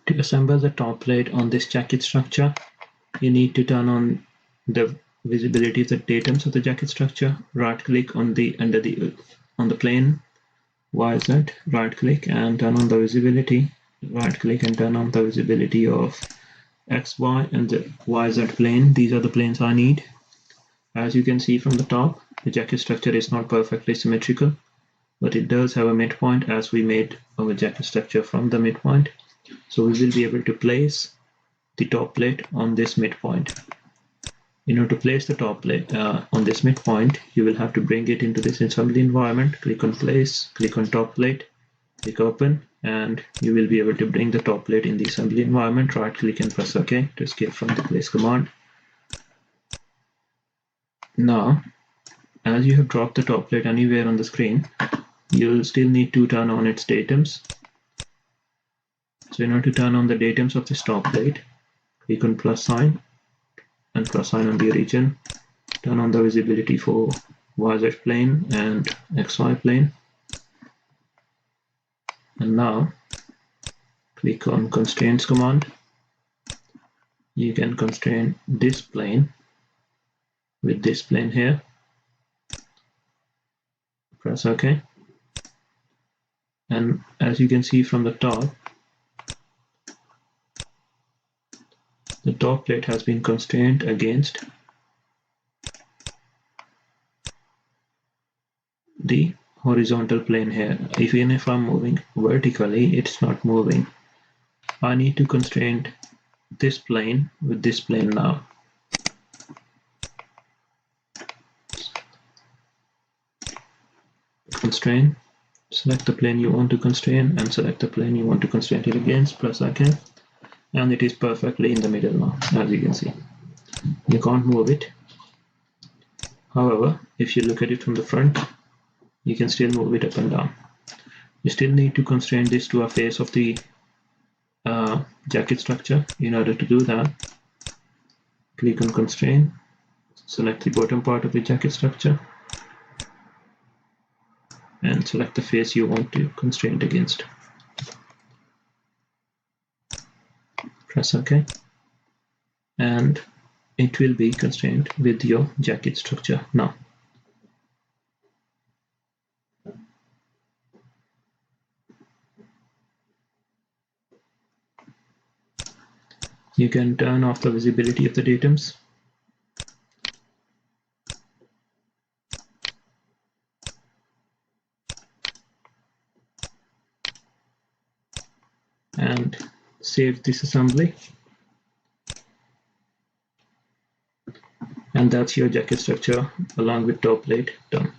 To assemble the top plate on this jacket structure, you need to turn on the visibility of the datums of the jacket structure. Right click on the plane YZ, right click and turn on the visibility. Right click and turn on the visibility of XY and the YZ plane. These are the planes I need. As you can see from the top, the jacket structure is not perfectly symmetrical, but it does have a midpoint as we made our jacket structure from the midpoint. So we will be able to place the top plate on this midpoint. In order to place the top plate on this midpoint, you will have to bring it into this assembly environment. Click on place, click on top plate, click open, and you will be able to bring the top plate in the assembly environment. Right click and press OK to escape from the place command. Now, as you have dropped the top plate anywhere on the screen, you will still need to turn on its datums. So in order to turn on the datums of this top plate, click on plus sign and plus sign on the origin. Turn on the visibility for YZ plane and XY plane. And now click on constraints command. You can constrain this plane with this plane here. Press OK. And as you can see from the top plate has been constrained against the horizontal plane here. Even if I'm moving vertically, it's not moving. I need to constrain this plane with this plane now. Constrain, select the plane you want to constrain and select the plane you want to constrain it against, press OK. And it is perfectly in the middle now, as you can see. You can't move it. However, if you look at it from the front, you can still move it up and down. You still need to constrain this to a face of the jacket structure. In order to do that, click on constrain, select the bottom part of the jacket structure, and select the face you want to constrain it against. Press OK, and it will be constrained with your jacket structure now. You can turn off the visibility of the datums. And save this assembly. And that's your jacket structure along with top plate done.